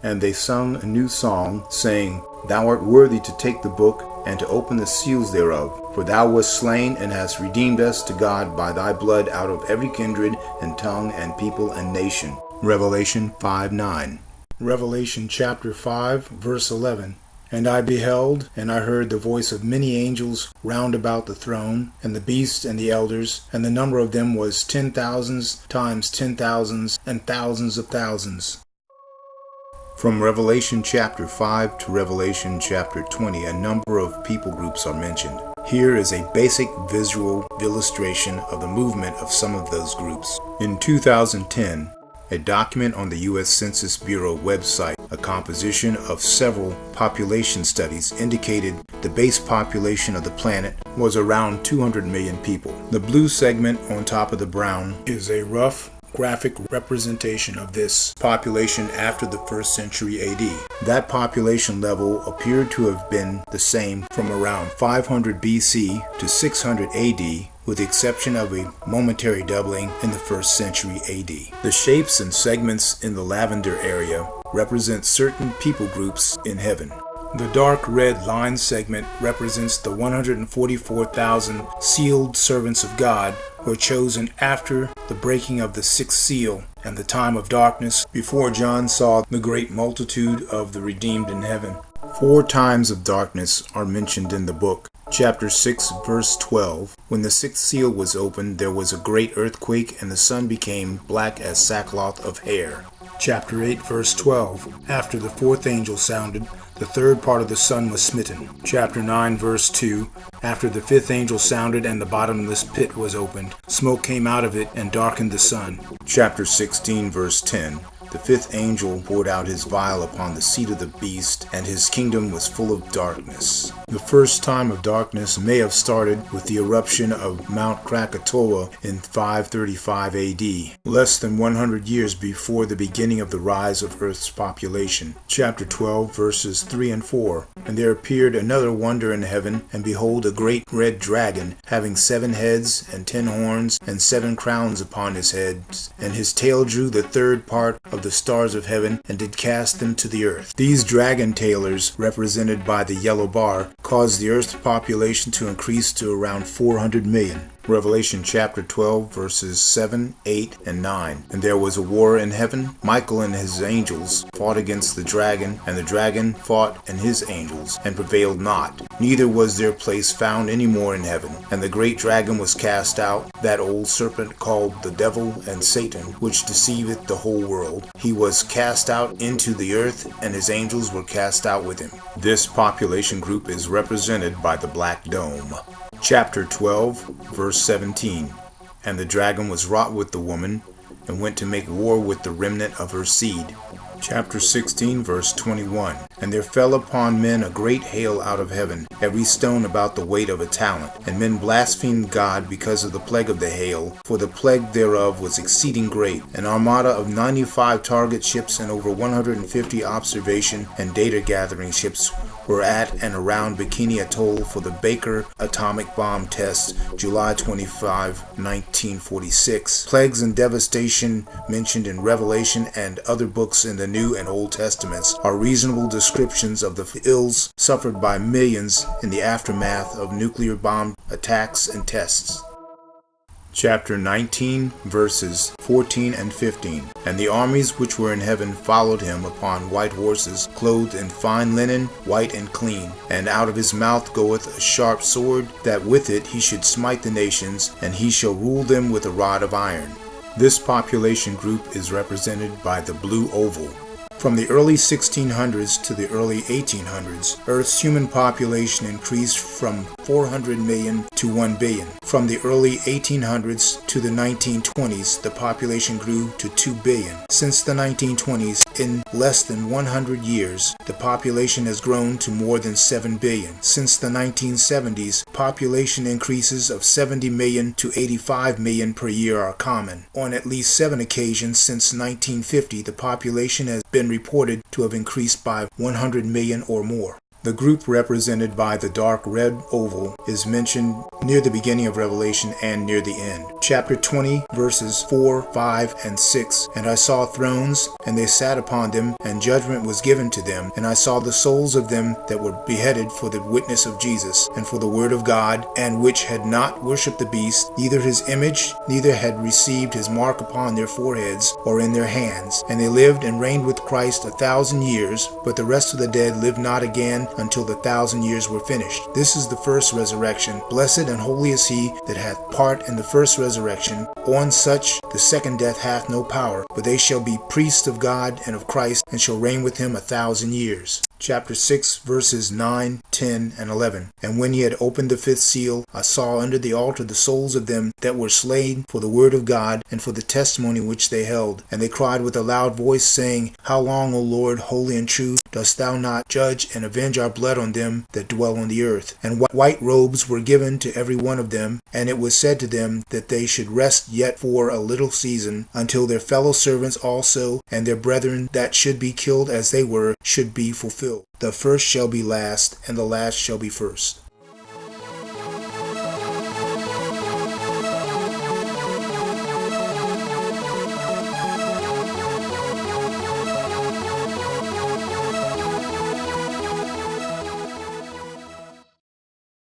And they sung a new song, saying, Thou art worthy to take the book, and to open the seals thereof. For thou wast slain, and hast redeemed us to God by thy blood out of every kindred, and tongue, and people, and nation. Revelation 5:9. Revelation chapter 5, verse 11. And I beheld, and I heard the voice of many angels round about the throne, and the beasts and the elders, and the number of them was 10,000s times 10,000s, and thousands of thousands. From Revelation chapter 5 to Revelation chapter 20, a number of people groups are mentioned. Here is a basic visual illustration of the movement of some of those groups. In 2010, a document on the U.S. Census Bureau website, a composition of several population studies, indicated the base population of the planet was around 200 million people. The blue segment on top of the brown is a rough graphic representation of this population after the 1st century AD. That population level appeared to have been the same from around 500 BC to 600 AD, with the exception of a momentary doubling in the 1st century AD. The shapes and segments in the lavender area represent certain people groups in heaven. The dark red line segment represents the 144,000 sealed servants of God who are chosen after the breaking of the 6th seal and the time of darkness, before John saw the great multitude of the redeemed in heaven. 4 times of darkness are mentioned in the book. Chapter 6, verse 12. When the 6th seal was opened, there was a great earthquake, and the sun became black as sackcloth of hair. Chapter 8, verse 12. After the 4th angel sounded, the 3rd part of the sun was smitten. Chapter 9, verse 2. After the 5th angel sounded, and the bottomless pit was opened, smoke came out of it and darkened the sun. Chapter 16, verse 10. The 5th angel poured out his vial upon the seat of the beast, and his kingdom was full of darkness. The first time of darkness may have started with the eruption of Mount Krakatoa in 535 AD, less than 100 years before the beginning of the rise of Earth's population. Chapter 12, verses 3 and 4. And there appeared another wonder in heaven, and behold, a great red dragon, having 7 heads and 10 horns, and 7 crowns upon his heads, and his tail drew the 3rd part of the stars of heaven, and did cast them to the earth. These dragon tailors, represented by the yellow bar, caused the earth's population to increase to around 400 million. Revelation chapter 12, verses 7, 8, and 9. And there was a war in heaven. Michael and his angels fought against the dragon, and the dragon fought and his angels, and prevailed not. Neither was their place found any more in heaven. And the great dragon was cast out, that old serpent called the devil and Satan, which deceiveth the whole world. He was cast out into the earth, and his angels were cast out with him. This population group is represented by the black dome. Chapter 12, verse 17. And the dragon was wrought with the woman, and went to make war with the remnant of her seed. Chapter 16, verse 21. And there fell upon men a great hail out of heaven, every stone about the weight of a talent. And men blasphemed God because of the plague of the hail, for the plague thereof was exceeding great. An armada of 95 target ships and over 150 observation and data gathering ships were at and around Bikini Atoll for the Baker atomic bomb test, July 25, 1946. Plagues and devastation mentioned in Revelation and other books in the New and Old Testaments are reasonable descriptions of the ills suffered by millions in the aftermath of nuclear bomb attacks and tests. Chapter 19, verses 14 and 15. And the armies which were in heaven followed him upon white horses, clothed in fine linen, white and clean. And out of his mouth goeth a sharp sword, that with it he should smite the nations, and he shall rule them with a rod of iron. This population group is represented by the blue oval. From the early 1600s to the early 1800s, Earth's human population increased from 400 million to 1 billion. From the early 1800s to the 1920s, the population grew to 2 billion. Since the 1920s, in less than 100 years, the population has grown to more than 7 billion. Since the 1970s, population increases of 70 million to 85 million per year are common. On at least 7 occasions since 1950, the population has been reported to have increased by 100 million or more. The group represented by the dark red oval is mentioned near the beginning of Revelation and near the end. Chapter 20, verses 4, 5, and 6. And I saw thrones, and they sat upon them, and judgment was given to them. And I saw the souls of them that were beheaded for the witness of Jesus, and for the word of God, and which had not worshipped the beast, neither his image, neither had received his mark upon their foreheads or in their hands. And they lived and reigned with Christ 1,000 years, but the rest of the dead lived not again until the 1,000 years were finished. This is the first resurrection. Blessed and holy is he that hath part in the first resurrection. On such the second death hath no power, but they shall be priests of God and of Christ, and shall reign with him 1,000 years. Chapter 6, verses 9, 10, and 11. And when he had opened the fifth seal, I saw under the altar the souls of them that were slain for the word of God and for the testimony which they held. And they cried with a loud voice, saying, How long, O Lord, holy and true, dost thou not judge and avenge our blood on them that dwell on the earth? And white robes were given to every one of them, and it was said to them that they should rest yet for a little season, until their fellow servants also and their brethren that should be killed as they were should be fulfilled. The first shall be last, and the last shall be first.